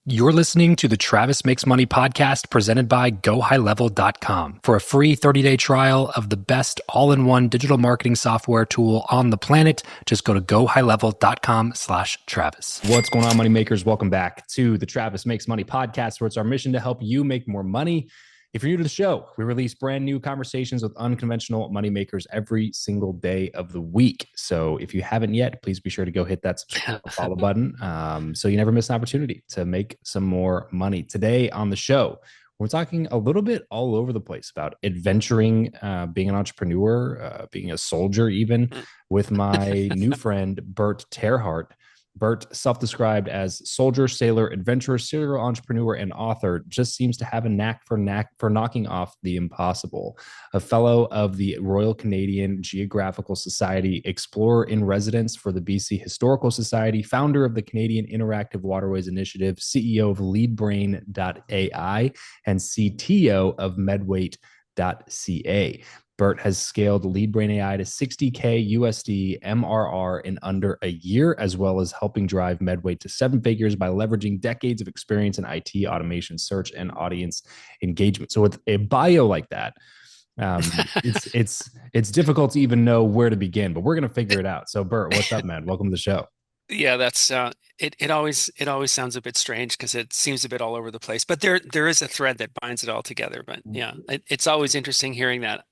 You're listening to the Travis Makes Money podcast presented by GoHighLevel.com. For a free 30-day trial of the best all-in-one digital marketing software tool on the planet, just go to GoHighLevel.com/Travis. What's going on, money makers? Welcome back to the Travis Makes Money podcast, where it's our mission to help you make more money. If you're new to the show, we release brand new conversations with unconventional money makers every single day of the week. So if you haven't yet, please be sure to go hit that subscribe or follow button so you never miss an opportunity to make some more money. Today on the show, we're talking a little bit all over the place about adventuring, being an entrepreneur, being a soldier even, with my new friend, Bert terHart. Bert, self-described as soldier, sailor, adventurer, serial entrepreneur, and author, just seems to have a knack for knocking off the impossible. A fellow of the Royal Canadian Geographical Society, explorer in residence for the BC Historical Society, founder of the Canadian Interactive Waterways Initiative, CEO of LeadBrain.ai, and CTO of Medweight.ca. Bert has scaled LeadBrain AI to 60K USD MRR in under a year, as well as helping drive Medweight to 7 figures by leveraging decades of experience in IT, automation, search, and audience engagement. So with a bio like that, it's difficult to even know where to begin, but we're going to figure it out. So Bert, what's up, man? Welcome to the show. Yeah, that's it always sounds a bit strange because it seems a bit all over the place. But there is a thread that binds it all together. But yeah, it's always interesting hearing that.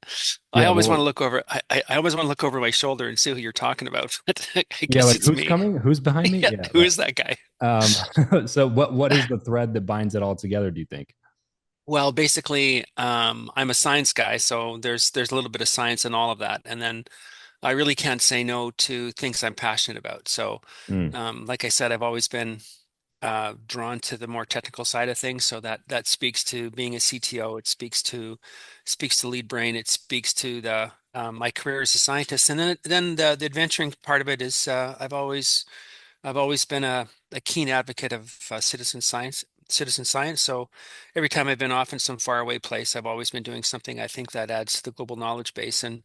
I Yeah, always want to well, look over. I always want to look over my shoulder and see who you're talking about. I yeah, guess like it's who's me. coming? Who's behind me? Yeah, Yeah. who is that guy? So what is the thread that binds it all together, do you think? Well, basically, I'm a science guy, so there's a little bit of science in all of that, and then I really can't say no to things I'm passionate about. So, Mm, like I said, I've always been drawn to the more technical side of things. So that speaks to being a CTO. It speaks to lead brain. It speaks to the my career as a scientist. And then the adventuring part of it is I've always been a keen advocate of citizen science. Citizen science. So every time I've been off in some faraway place, I've always been doing something I think that adds to the global knowledge base. And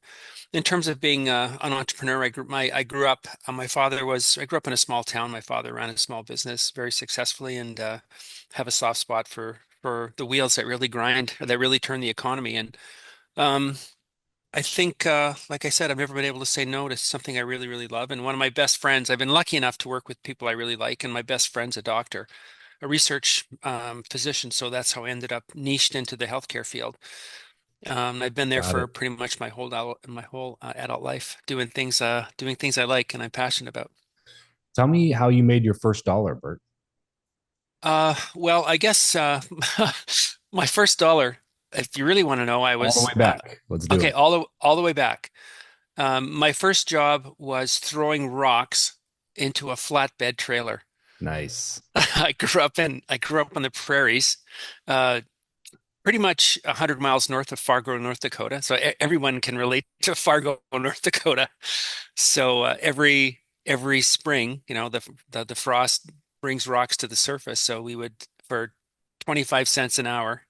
in terms of being an entrepreneur, I grew up. I grew up in a small town. My father ran a small business very successfully, and have a soft spot for the wheels that really grind, that really turn the economy. And um, I think, like I said, I've never been able to say no to something I really, really love. And one of my best friends, I've been lucky enough to work with people I really like, and my best friend's a doctor, a research physician. So that's how I ended up niched into the healthcare field. I've been there got for it. pretty much my whole adult life, doing things I like and I'm passionate about. Tell me how you made your first dollar, Bert. Well, I guess my first dollar, if you really want to know, I All the was way back. Let's do okay it. all the way back. My first job was throwing rocks into a flatbed trailer. Nice. I grew up on the prairies, uh, pretty much 100 miles north of Fargo, North Dakota. So everyone can relate to Fargo, North Dakota. So every spring, the frost brings rocks to the surface. So we would, for 25 cents an hour,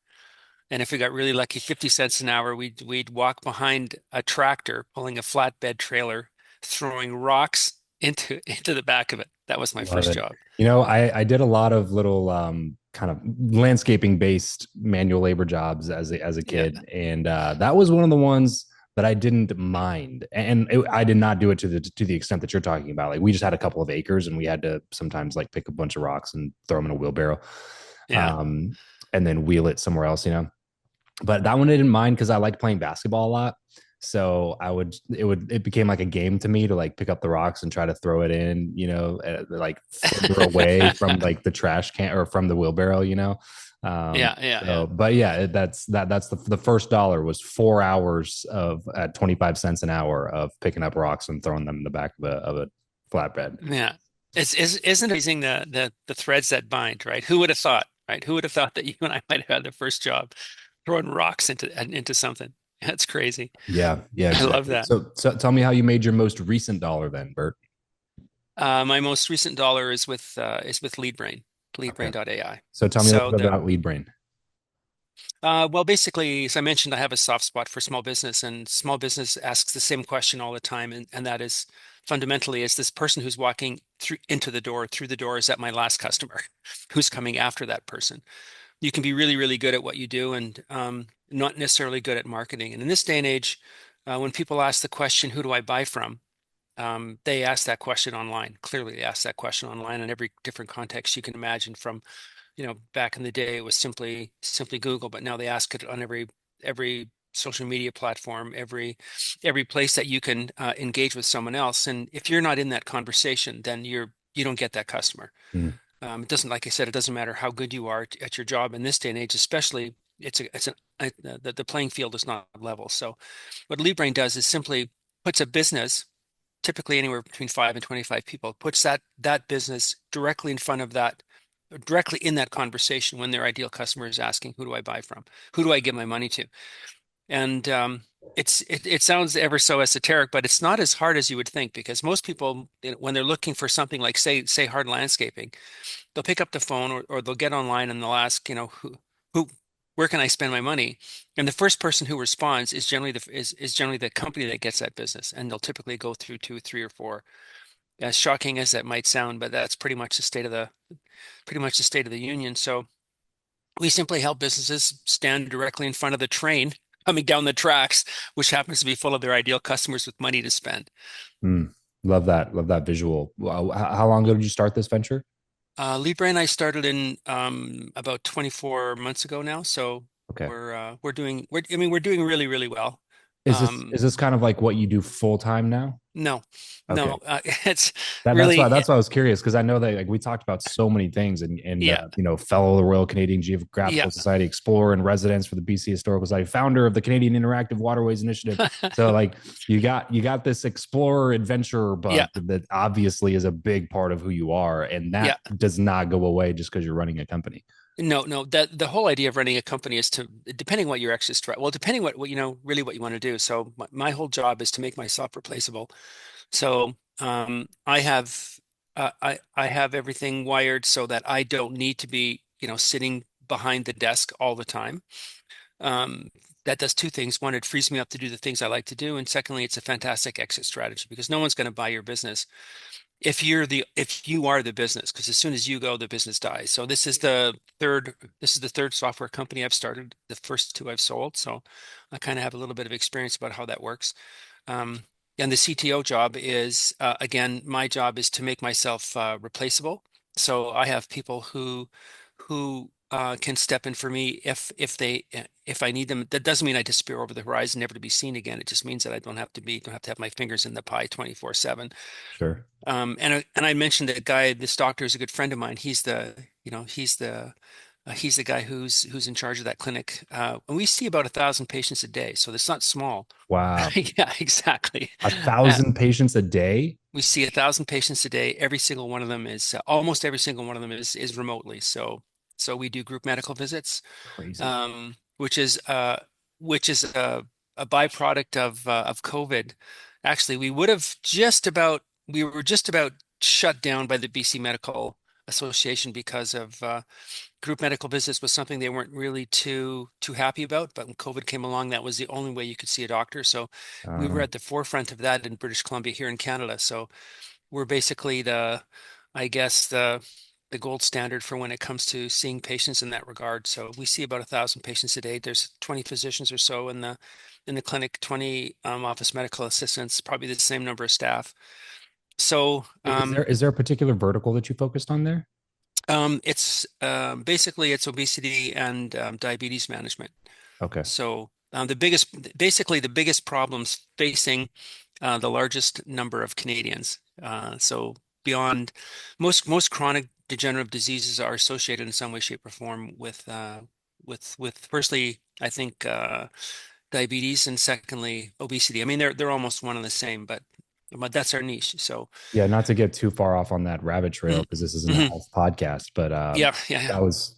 and if we got really lucky, 50 cents an hour, we'd walk behind a tractor pulling a flatbed trailer, throwing rocks into the back of it. That was my Love first it. job. I did a lot of little kind of landscaping based manual labor jobs as a Yeah. kid, and that was one of the ones that I didn't mind, and I did not do it to the extent that you're talking about. Like we just had a couple of acres, and we had to sometimes like pick a bunch of rocks and throw them in a wheelbarrow, Yeah. um, and then wheel it somewhere else. But that one I didn't mind because I liked playing basketball a lot. So it became like a game to me to like pick up the rocks and try to throw it in, like further away from like the trash can or from the wheelbarrow. Yeah, yeah, yeah. But yeah, that's the first dollar was 4 hours of at 25 cents an hour of picking up rocks and throwing them in the back of a flatbed. Yeah. Isn't it amazing the threads that bind, right? Who would have thought, right? Who would have thought that you and I might have had the first job throwing rocks into something? That's crazy. Yeah, I love exactly. that. So tell me how you made your most recent dollar then, Bert. My most recent dollar is with LeadBrain, Okay. leadbrain.ai. So tell me a little So bit the about Lead Brain. Well, basically, as I mentioned, I have a soft spot for small business, and small business asks the same question all the time, and that is fundamentally, is this person who's walking through the door, is that my last customer? Who's coming after that person? You can be really, really good at what you do, and not necessarily good at marketing. And in this day and age, when people ask the question, "Who do I buy from?" They ask that question online. Clearly, they ask that question online in every different context you can imagine, from back in the day it was simply Google, but now they ask it on every social media platform, every place that you can engage with someone else. And if you're not in that conversation, then you don't get that customer. Mm. It doesn't, like I said, it doesn't matter how good you are at your job in this day and age, especially. The playing field is not level. So what LeadBrain does is simply puts a business, typically anywhere between 5 and 25 people, puts that business directly in that conversation when their ideal customer is asking, "Who do I buy from? Who do I give my money to?" And it sounds ever so esoteric, but it's not as hard as you would think, because most people, when they're looking for something like, say hard landscaping, they'll pick up the phone, or they'll get online and they'll ask, who where can I spend my money? And the first person who responds is generally the company that gets that business, and they'll typically go through two, three, or four. As shocking as that might sound, but that's pretty much the state of the union. So we simply help businesses stand directly in front of the train coming down the tracks, which happens to be full of their ideal customers with money to spend. Mm. Love that. Love that visual. Wow. How long ago did you start this venture? LeadBrain I started in about 24 months ago now, so Okay. we're doing really, really well. Is this Um, is this kind of like what you do full time now? no, Okay. no, it's That's why really, I was curious, because I know that like we talked about so many things, and yeah, fellow of the Royal Canadian yeah. Geographical Society, explorer and residence for the BC Historical Society, founder of the Canadian Interactive Waterways Initiative. So like you got this explorer adventurer Yeah, bug that obviously is a big part of who you are, and yeah. that does not go away just because you're running a company. No, no. That the whole idea of running a company is to, depending what your exit strat, well, depending what really what you want to do. So my whole job is to make myself replaceable. So I have everything wired so that I don't need to be, sitting behind the desk all the time. Um, that does two things. One, it frees me up to do the things I like to do, and secondly, it's a fantastic exit strategy, because no one's going to buy your business if you are the business, because as soon as you go, the business dies. So this is the third software company I've started. The first two I've sold, so I kind of have a little bit of experience about how that works. um, and the CTO job is, again, my job is to make myself replaceable. So I have people who can step in for me if I need them. That doesn't mean I disappear over the horizon, never to be seen again. It just means that I don't have to have my fingers in the pie 24/7. Sure. And I mentioned that guy, this doctor is a good friend of mine. He's the guy who's in charge of that clinic. And we see about 1,000 patients a day, so it's not small. Wow. Yeah, exactly. A Uh, thousand patients a day? we see 1,000 patients a day. Every single one of them is almost every single one of them is remotely. So we do group medical visits, Crazy. um, which is uh, which is a byproduct of COVID. Actually, we were just about shut down by the BC Medical Association because of group medical visits was something they weren't really too happy about. But when COVID came along, that was the only way you could see a doctor. So we were Uh, at the forefront of that in British Columbia here in Canada. So we're basically I guess the gold standard for when it comes to seeing patients in that regard. So we see about 1,000 patients a day. There's 20 physicians or so in the clinic, 20 office medical assistants, probably the same number of staff. So is there a particular vertical that you focused on there? it's basically it's obesity and diabetes management. Okay. So the biggest problems facing the largest number of Canadians. So beyond most chronic degenerative diseases are associated in some way, shape, or form with firstly, I think diabetes, and secondly, obesity. I mean, they're almost one and the same, but that's our niche. So Yeah, not to get too far off on that rabbit trail mhm, because this isn't a mhm. health podcast, but Yeah, yeah, yeah. that was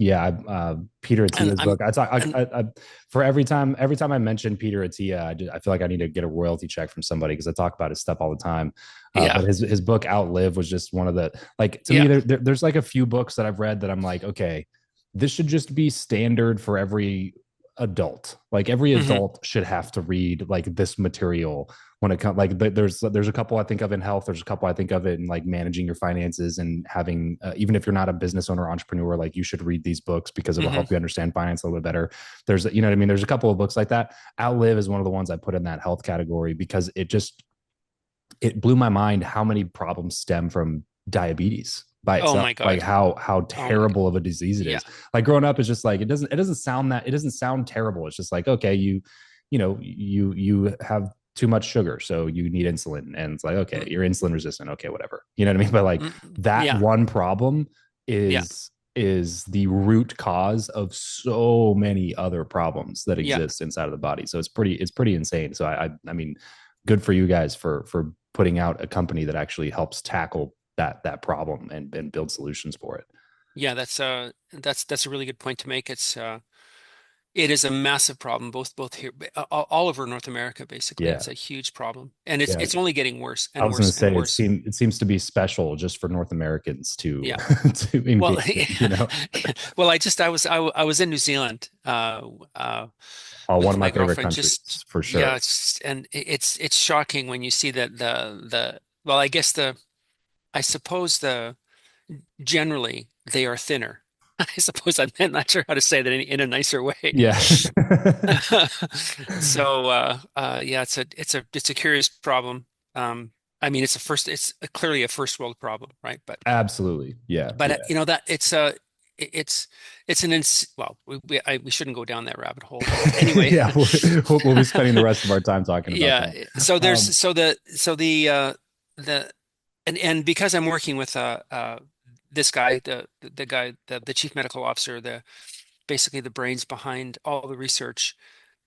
Peter And Attia's I'm book. I talk and I for every time I mention Peter Attia, I feel like I need to get a royalty check from somebody because I talk about his stuff all the time. Yeah, But his book Outlive was just one of the, like, to me yeah, there's like a few books that I've read that I'm like, okay, this should just be standard for every adult. Like every Hmm. adult should have to read like this material when it comes like there's a couple I think of in health. There's a couple I think of it in like managing your finances and having even if you're not a business owner or entrepreneur, like you should read these books because it'll Hmm. help you understand finance a little bit better. There's you know what I mean. There's a couple of books like that. Outlive is one of the ones I put in that health category because it blew my mind how many problems stem from diabetes by Oh itself, my like God. how Oh my God. terrible of a disease it Yeah. is. Like growing up is just like it doesn't sound terrible. It's just like, okay, you have too much sugar, so you need insulin, and it's like, okay, Mm, you're insulin resistant, okay, whatever, you know what I mean. But like that yeah. one problem Yeah. is the root cause of so many other problems that Yeah. exist inside of the body. So it's pretty insane. So I mean, good for you guys for putting out a company that actually helps tackle that problem and build solutions for it. Yeah. That's a really good point to make. It is a massive problem, both here, all over North America. Basically, Yeah, it's a huge problem, and it's yeah. it's only getting worse I and was going to worse and say worse. it seems to be special just for North Americans to Yeah. to Well, engage in, you know. well, I was in New Zealand Oh, one with of my my favorite girlfriend. countries for Yeah, sure. and it's shocking when you see that well, I guess I suppose generally they are thinner. I suppose I'm not sure how to say that in a nicer way. Yeah. So yeah, it's a curious problem. I mean, it's clearly a first world problem, right? Absolutely. Yeah. But Yeah. you know that it's it's an ins well we shouldn't go down that rabbit hole. But anyway, Yeah, we'll be spending the rest of our time talking about yeah. that. So there's Um, the and because I'm working with this guy, the guy, the chief medical officer, the basically the brains behind all the research,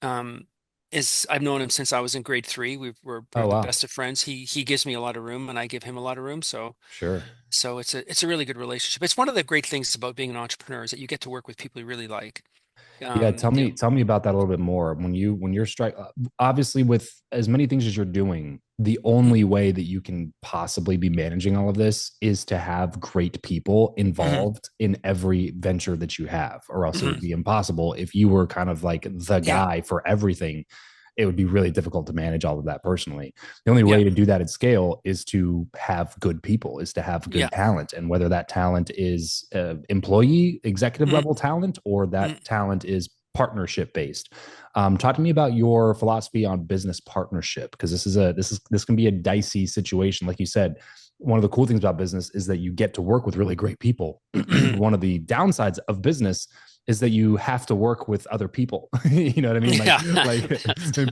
um, is I've known him since I was in grade three. We're oh the wow, best of friends. He gives me a lot of room, and I give him a lot of room. sure. So it's a really good relationship. It's one of the great things about being an entrepreneur is that you get to work with people you really like. Yeah, You know, tell me about that a little bit more. When you're obviously with as many things as you're doing, the mm, only way that you can possibly be managing all of this is to have great people mhm, involved in every venture that you have, or else it would mhm. be impossible if you were kind of like the Yeah, guy for everything. It would be really difficult to manage all of that personally. The only yeah, way to do that at scale is to have good people, is to have yeah, good talent. And whether that talent is employee, executive mm, level talent, or mm, that talent is partnership based. Talk to me about your philosophy on business partnership, because this can be a dicey situation. Like you said, one of the cool things about business is that you get to work with really great people. mhm. One of the downsides of business is that you have to work with other people. You know what I mean? Yeah, Like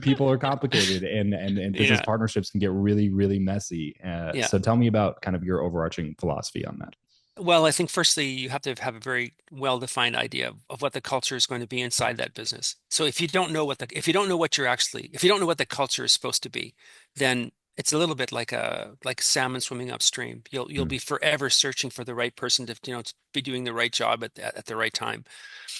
people are complicated, and business yeah, partnerships can get really messy. yeah. So tell me about kind of your overarching philosophy on that. Well, I think firstly, you have to have a very well-defined idea of what the culture is going to be inside that business. So if you don't know what if you don't know what the culture is supposed to be, then it's a little bit like salmon swimming upstream. You'll Mm. be forever searching for the right person to be doing the right job at the right time.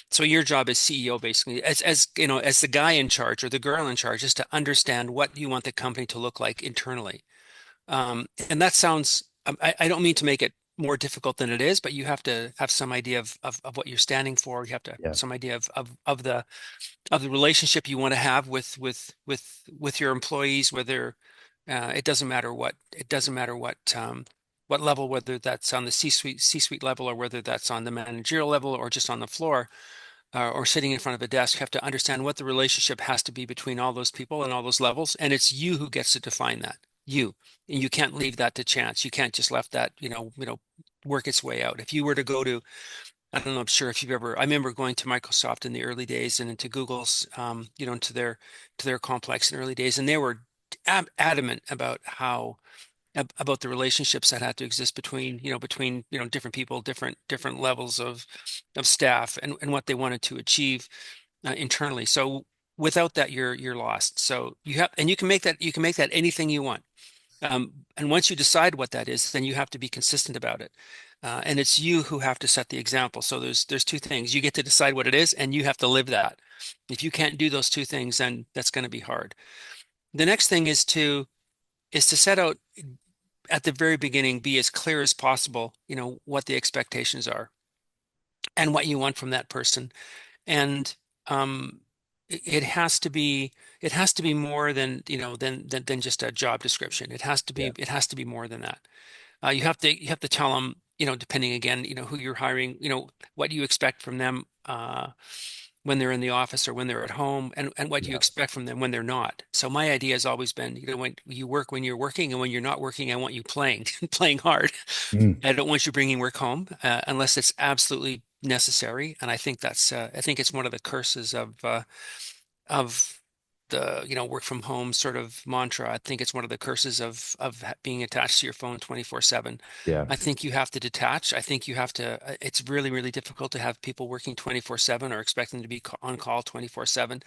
So your job as CEO, basically, as you know, as the guy in charge or the girl in charge, is to understand what you want the company to look like internally. And that sounds, I don't mean to make it more difficult than it is, but you have to have some idea of what you're standing for. You have to have Yeah. some idea of the relationship you want to have with your employees, whether it doesn't matter what level, whether that's on the C-suite level or whether that's on the managerial level or just on the floor or sitting in front of a desk. You have to understand what the relationship has to be between all those people and all those levels, and it's you who gets to define that. You, and you can't leave that to chance. You can't just let that, work its way out. If you were to go to, I don't know, I'm sure if you've ever, I remember going to Microsoft in the early days and into Google's, to their complex in early days, and they were adamant about about the relationships that had to exist between different people, different levels of staff, and what they wanted to achieve internally. So without that, you're lost. So you can make that anything you want. And once you decide what that is, then you have to be consistent about it. And it's you who have to set the example. So there's two things. You get to decide what it is, and you have to live that. If you can't do those two things, then that's going to be hard. The next thing is to set out at the very beginning, be as clear as possible, what the expectations are and what you want from that person. And it has to be, it has to be more than, than just a job description. Yeah. It has to be more than that. You have to tell them, depending again, who you're hiring, what you expect from them when they're in the office or when they're at home, and what you Yeah. expect from them when they're not. So my idea has always been, when you work, when you're working, and when you're not working, I want you playing, playing hard. Mm. I don't want you bringing work home unless it's absolutely necessary. And I think I think it's one of the curses of the work from home sort of mantra. I think it's one of the curses of being attached to your phone 24/7. Yeah. I think you have to detach. I think you have to. It's really, really difficult to have people working 24/7 or expect them to be on call 24/7.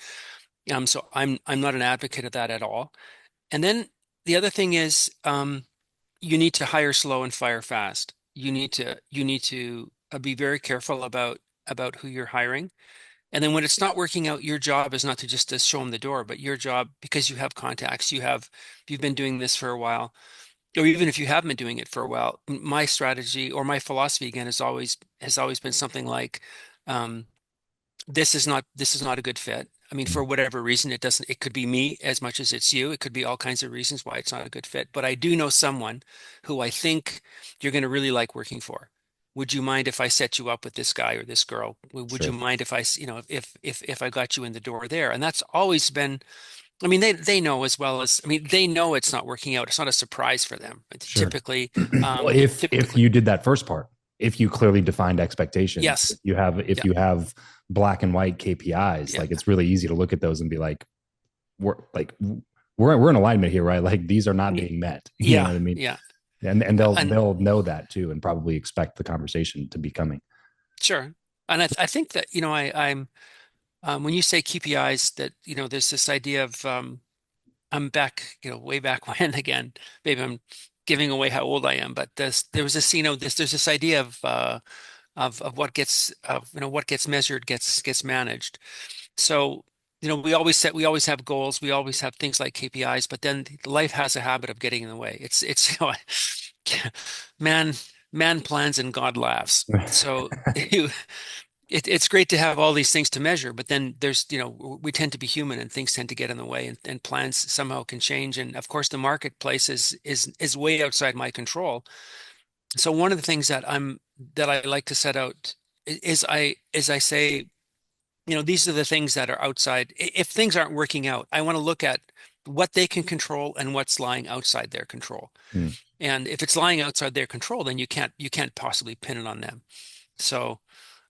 So I'm not an advocate of that at all. And then the other thing is, you need to hire slow and fire fast. You need to be very careful about who you're hiring. And then when it's not working out, your job is not to just to show them the door, but your job, because you have contacts, you've been doing this for a while, or even if you haven't been doing it for a while, my strategy or my philosophy again has always been something like, um, this is not a good fit. I mean, for whatever reason, it could be me as much as it's you. It could be all kinds of reasons why it's not a good fit. But I do know someone who I think you're going to really like working for. Would you mind if I set you up with this guy or this girl? Would you Sure. mind if if I got you in the door there? And that's always been, I mean, they know as well as, I mean, they know it's not working out. It's not a surprise for them. It's Sure. typically, Well, if typically, you did that first part, if you clearly defined expectations, yes. if Yeah. you have black and white KPIs, Yeah. like it's really easy to look at those and be like, we're like we're in alignment here, right? Like these are not being met. You know Yeah. what I mean? Yeah. And And they'll know that too, and probably expect the conversation to be coming. sure. And I think that, I'm when you say KPIs, that, there's this idea of, I'm back, way back when again. Maybe I'm giving away how old I am, but there was this, there's this idea of what gets measured gets managed. So, we always have goals, we always have things like KPIs, but then life has a habit of getting in the way. It's man man plans and God laughs. So it's great to have all these things to measure, but then we tend to be human and things tend to get in the way, and plans somehow can change. And of course, the marketplace is way outside my control. So one of the things that I like to set out is I say, these are the things that are outside. If things aren't working out, I want to look at what they can control and what's lying outside their control. Hmm. And if it's lying outside their control, then you can't possibly pin it on them. So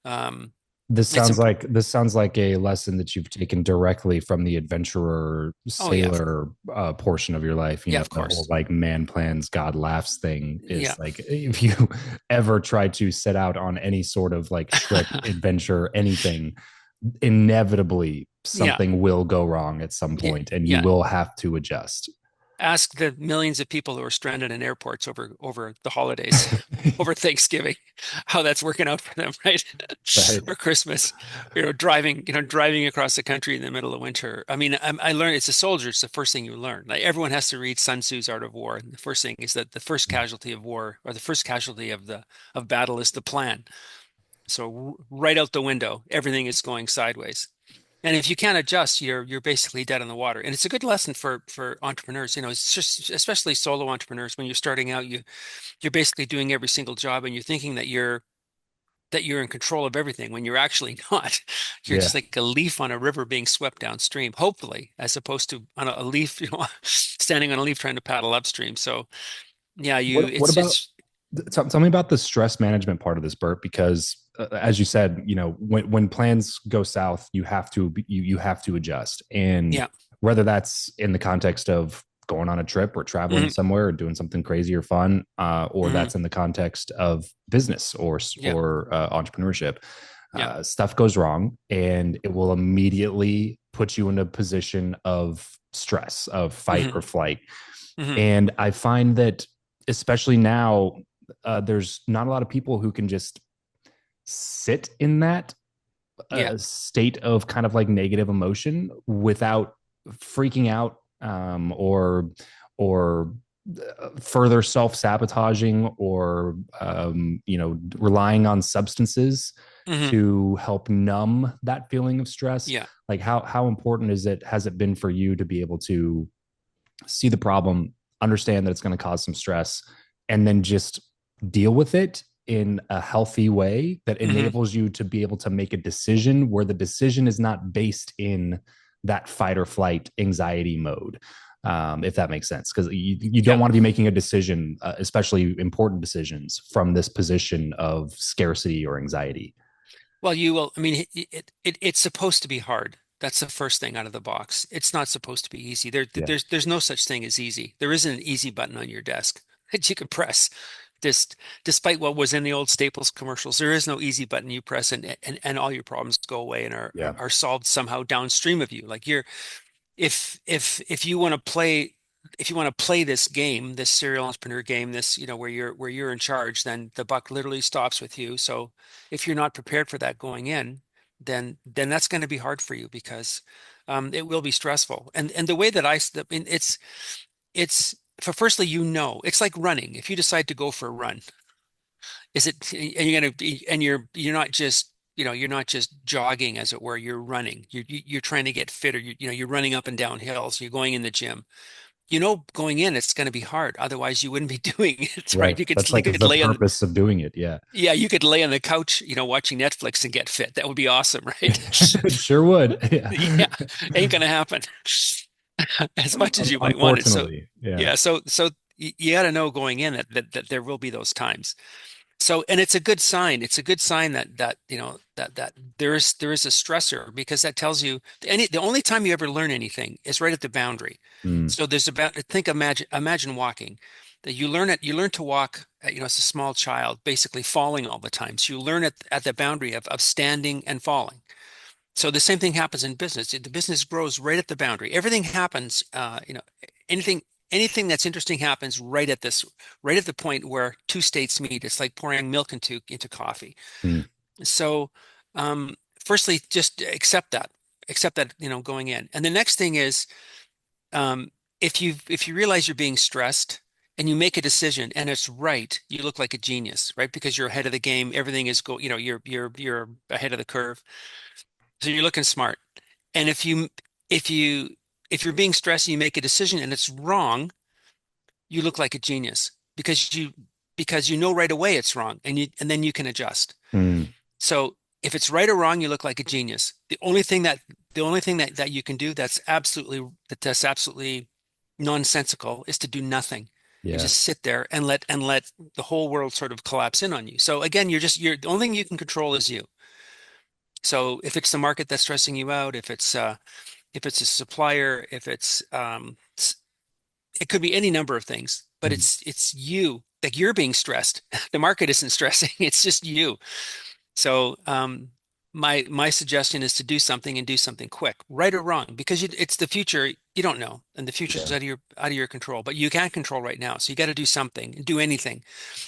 um, it's important. This sounds like a lesson that you've taken directly from the adventurer Oh yeah, sailor portion of your life. You yeah, know, of the whole course. like man plans, God laughs thing Yeah. is like if you ever try to set out on any sort of like trip, adventure, anything, inevitably Yeah. something will go wrong at some Yeah. point, and you Yeah. will have to adjust. Ask the millions of people who are stranded in airports over the holidays, over Thanksgiving, how that's working out for them, right? Right. Or Christmas, driving across the country in the middle of winter. I mean, I learned, it's a soldier. It's the first thing you learn. Like everyone has to read Sun Tzu's Art of War. And the first thing is that the first casualty of war, or the first casualty of battle, is the plan. So right out the window, everything is going sideways. And if you can't adjust, you're basically dead in the water. And it's a good lesson for entrepreneurs. It's just especially solo entrepreneurs. When you're starting out, you're basically doing every single job, and you're thinking that you're in control of everything when you're actually not. You're Yeah. just like a leaf on a river being swept downstream, hopefully, as opposed to on a leaf, standing on a leaf trying to paddle upstream. So yeah, What about tell me about the stress management part of this, Bert, because as you said, when plans go south, you have to adjust, and yeah. whether that's in the context of going on a trip or traveling Hmm. somewhere or doing something crazy or fun, or Hmm. that's in the context of business Yeah. or entrepreneurship, Yeah. stuff goes wrong, and it will immediately put you in a position of stress, of fight Hmm. or flight. Hmm. And I find that, especially now, there's not a lot of people who can just sit in that Yeah. state of kind of like negative emotion without freaking out, or further self sabotaging, or relying on substances Hmm. to help numb that feeling of stress? Yeah. Like how important has it been for you to be able to see the problem, understand that it's going to cause some stress, and then just deal with it in a healthy way that Hmm. enables you to be able to make a decision where the decision is not based in that fight or flight anxiety mode, if that makes sense, because you don't Yeah. want to be making a decision, especially important decisions, from this position of scarcity or anxiety. Well, you will. I mean, it's supposed to be hard. That's the first thing out of the box. It's not supposed to be easy. Yeah. There's no such thing as easy. There isn't an easy button on your desk that you can press. Just despite what was in the old Staples commercials, there is no easy button you press and all your problems go away and Yeah. are solved somehow downstream of you. Like you're if you want to play if you want to play this game, this serial entrepreneur game, this, where you're in charge, then the buck literally stops with you. So if you're not prepared for that going in, then that's going to be hard for you because it will be stressful. And the way that I mean, it's for firstly, it's like running. If you decide to go for a run, is it and you're not just you're not just jogging, as it were, you're running. You're trying to get fitter. You're running up and down hills. You're going in the gym. Going in, it's going to be hard. Otherwise, you wouldn't be doing it, right? Right. That's You like could the lay on, purpose of doing it. Yeah. yeah, you could lay on the couch, watching Netflix and get fit. That would be awesome, right? It sure would. Yeah. Yeah, ain't gonna happen as much as you might want it. So, Unfortunately. Yeah. yeah, so you got to know going in that there will be those times. So, and it's a good sign. It's a good sign that there is a stressor, because that tells you the only time you ever learn anything is right at the boundary. Mm. So imagine walking. That you learn to walk, as a small child, basically falling all the time. So you learn at the boundary of standing and falling. So the same thing happens in business. The business grows right at the boundary. Everything happens, anything anything that's interesting happens right at the point where two states meet. It's like pouring milk into coffee. Mm. So, firstly, just accept that, going in. And the next thing is, um, if you realize you're being stressed and you make a decision and it's right, you look like a genius, right? Because you're ahead of the game. Everything is you're ahead of the curve. So you're looking smart. And if you if you're being stressed and you make a decision and it's wrong, you look like a genius because you know right away it's wrong, and then you can adjust. Mm. So if it's right or wrong, you look like a genius. The only thing that you can do that's absolutely nonsensical is to do nothing and Yeah. just sit there and let the whole world sort of collapse in on you. So again, you're the only thing you can control is you. So if it's the market that's stressing you out, if it's a supplier, it could be any number of things, but Mm. it's you. Like, you're being stressed. The market isn't stressing. It's just you. So my suggestion is to do something, and do something quick, right or wrong, because it's the future. You don't know, and the future is Yeah. out of your control. But you can't control right now, so you got to do something, do anything,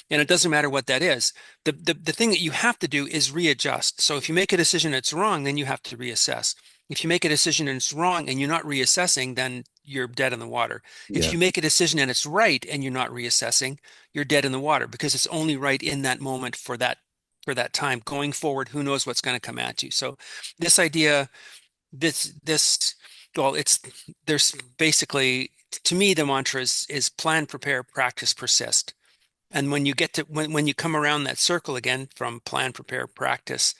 and it doesn't matter what that is. The thing that you have to do is readjust. So if you make a decision that's wrong, then you have to reassess. If you make a decision and it's wrong and you're not reassessing, then you're dead in the water. If Yeah. you make a decision and it's right and you're not reassessing, you're dead in the water, because it's only right in that moment for that time. Going forward, who knows what's going to come at you. So this idea, this well, it's there's basically, to me, the mantra is plan, prepare, practice, persist. And when you come around that circle again, from plan, prepare, practice,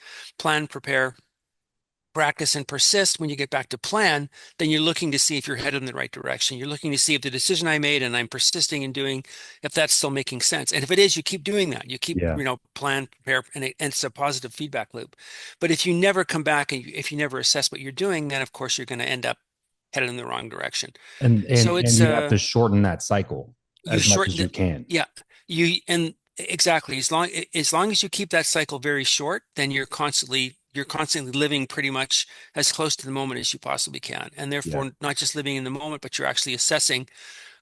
and persist, when you get back to plan, then you're looking to see if you're headed in the right direction. You're looking to see if the decision I made and I'm persisting in doing, if that's still making sense. And if it is, you keep doing that. You keep, Yeah. plan, prepare, and it's a positive feedback loop. But if you never come back, and if you never assess what you're doing, then of course you're going to end up headed in the wrong direction. And So and you have to shorten that cycle you as much shorten as you the, can. yeah, and exactly, as long as you keep that cycle very short, then you're constantly living pretty much as close to the moment as you possibly can, and Yeah. therefore not just living in the moment, but you're actually assessing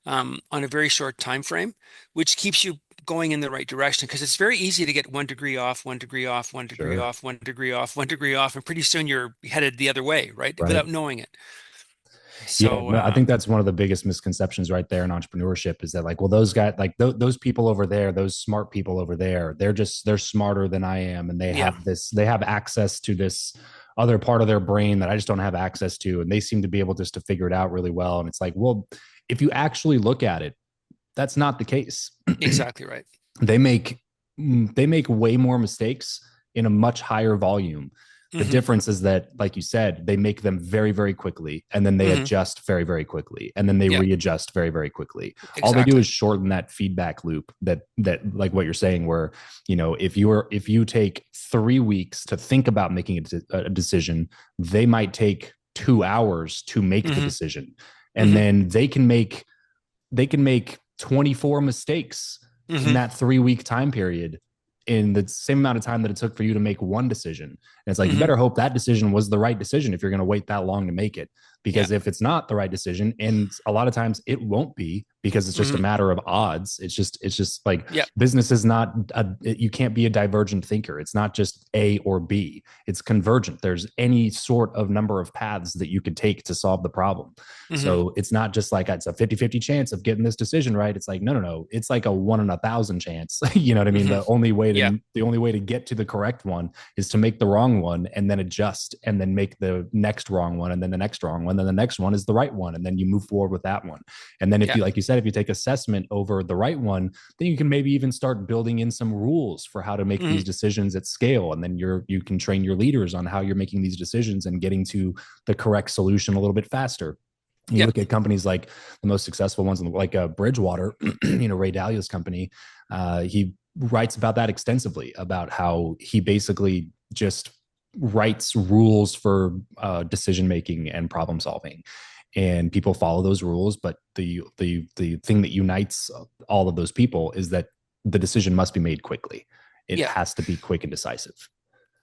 on a very short time frame, which keeps you going in the right direction, because it's very easy to get 1 degree off, 1 degree off, 1 degree Sure. off, 1 degree off, 1 degree off, and pretty soon you're headed the other way, right? Right. Without knowing it. Yeah, So no, I think that's one of the biggest misconceptions right there in entrepreneurship is that like, well, those guys, like those people over there, those smart people over there, they're smarter than I am, and yeah. they have access to this other part of their brain that I just don't have access to, and they seem to be able just to figure it out really well. And it's like, well, if you actually look at it, that's not the case. Exactly right. they make they make way more mistakes in a much higher volume. The Hmm. difference is that, like you said, they make them very, very quickly, and then they Hmm. adjust very, very quickly, and then they Yeah, readjust very, very quickly. All they do is exactly. shorten that feedback loop that like what you're saying, where if you take 3 weeks to think about making a decision, they might take 2 hours to make the Hmm. decision, and Hmm. then they can make 24 mistakes in Hmm. that 3 week time period in the same amount of time that it took for you to make one decision. And it's like, you Hmm. better hope that decision was the right decision if you're going to wait that long to make it. Yeah. Because if it's not the right decision, and a lot of times it won't be, because it's just a Hmm. matter of odds. It's just like Yeah. business is not you can't be a divergent thinker. It's not just A or B. It's convergent. There's any sort of number of paths that you could take to solve the problem. Hmm. So it's not just like it's a 50-50 chance of getting this decision right. It's like, no. It's like a 1 in 1,000 chance. You know what I mean? Hmm. Yeah. The only way to get to the correct one is to make the wrong one and then adjust and then make the next wrong one and then the next wrong one. Then the next one is the right one. And then you move forward with that one. And then if Yeah. you, like you said, if you take assessment over the right one, then you can maybe even start building in some rules for how to make Hmm. these decisions at scale. And then you can train your leaders on how you're making these decisions and getting to the correct solution a little bit faster. You Yep. look at companies like the most successful ones, like Bridgewater, Ray Dalio's company. He writes about that extensively, about how he basically just writes rules for decision making and problem solving, and people follow those rules. But the thing that unites all of those people is that the decision must be made quickly. It Yeah. has to be quick and decisive.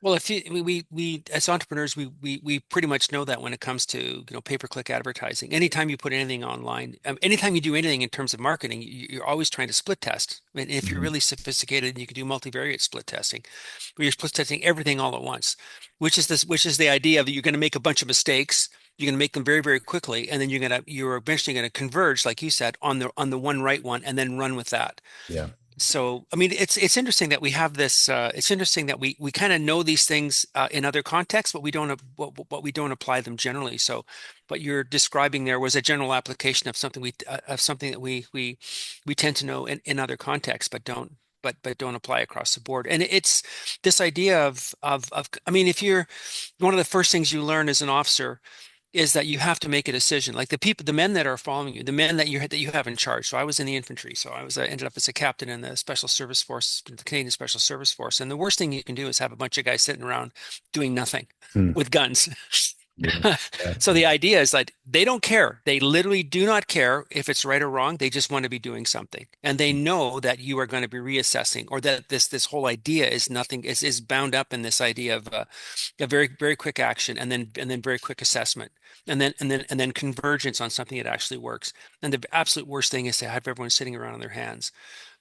Well, if you, we as entrepreneurs, we pretty much know that when it comes to, pay-per-click advertising. Anytime you put anything online, anytime you do anything in terms of marketing, you're always trying to split test. And if you're Mm-hmm. really sophisticated, you can do multivariate split testing, where you're split testing everything all at once, which is the idea of you're going to make a bunch of mistakes. You're going to make them very, very quickly, and then you're eventually going to converge, like you said, on the one right one, and then run with that. Yeah. So, I mean, it's interesting that we have this. It's interesting that we kind of know these things in other contexts, but we don't but we don't apply them generally. So, what you're describing there was a general application of something that we tend to know in other contexts, but don't apply across the board. And it's this idea of I mean, if you're one of the first things you learn as an officer is that you have to make a decision. Like the men that are following you, the men that you have in charge. So I was in the infantry, so I ended up as a captain in the Special Service Force, the Canadian Special Service Force. And the worst thing you can do is have a bunch of guys sitting around doing nothing Hmm. with guns. Yeah. Yeah. So the idea is that they don't care. They literally do not care if it's right or wrong. They just want to be doing something, and they know that you are going to be reassessing, or that this whole idea is nothing is bound up in this idea of a very very quick action, and then very quick assessment, and then convergence on something that actually works. And the absolute worst thing is to have everyone sitting around on their hands.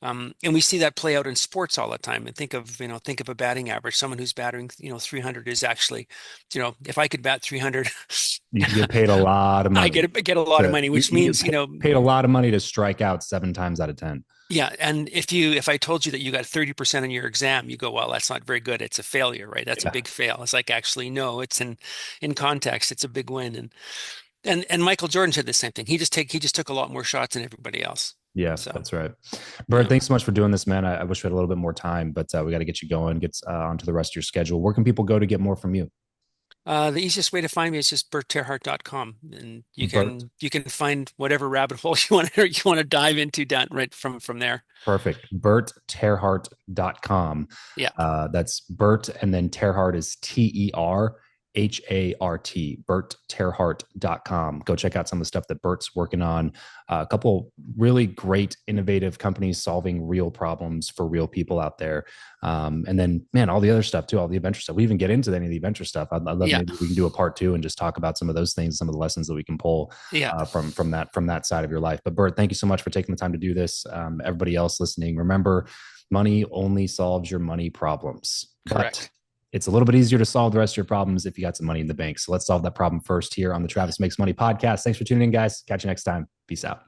And we see that play out in sports all the time. And think of a batting average. Someone who's batting, 300 is actually, if I could bat 300, You can get paid a lot of I money get a lot of money, which you get means, paid a lot of money to strike out 7 times out of 10. yeah. And if I told you that you got 30% on your exam, you go, well, that's not very good. It's a failure, right? That's a Yeah. big fail. It's like, actually, no, it's in context, it's a big win. And Michael Jordan said the same thing. He just took a lot more shots than everybody else. Yeah, So, that's right. Bert, yeah. thanks so much for doing this, man. I wish we had a little bit more time, but we got to get you going, get onto the rest of your schedule. Where can people go to get more from you? The easiest way to find me is just bertterhart.com, and Bert, you can find whatever rabbit hole you want to dive into down right from there. perfect. BertTerHart.com. Yeah, That's Bert, and then terHart is TerHart, BertTerHart.com. Go check out some of the stuff that Bert's working on. A couple really great, innovative companies solving real problems for real people out there. And then, man, all the other stuff too, all the adventure stuff. We even get into any of the adventure stuff. I'd love yeah, maybe we can do a part 2 and just talk about some of those things, some of the lessons that we can pull yeah. from that side of your life. But Bert, thank you so much for taking the time to do this. Everybody else listening, remember, money only solves your money problems, but Correct. it's a little bit easier to solve the rest of your problems if you got some money in the bank. So let's solve that problem first here on the Travis Makes Money podcast. Thanks for tuning in, guys. Catch you next time. Peace out.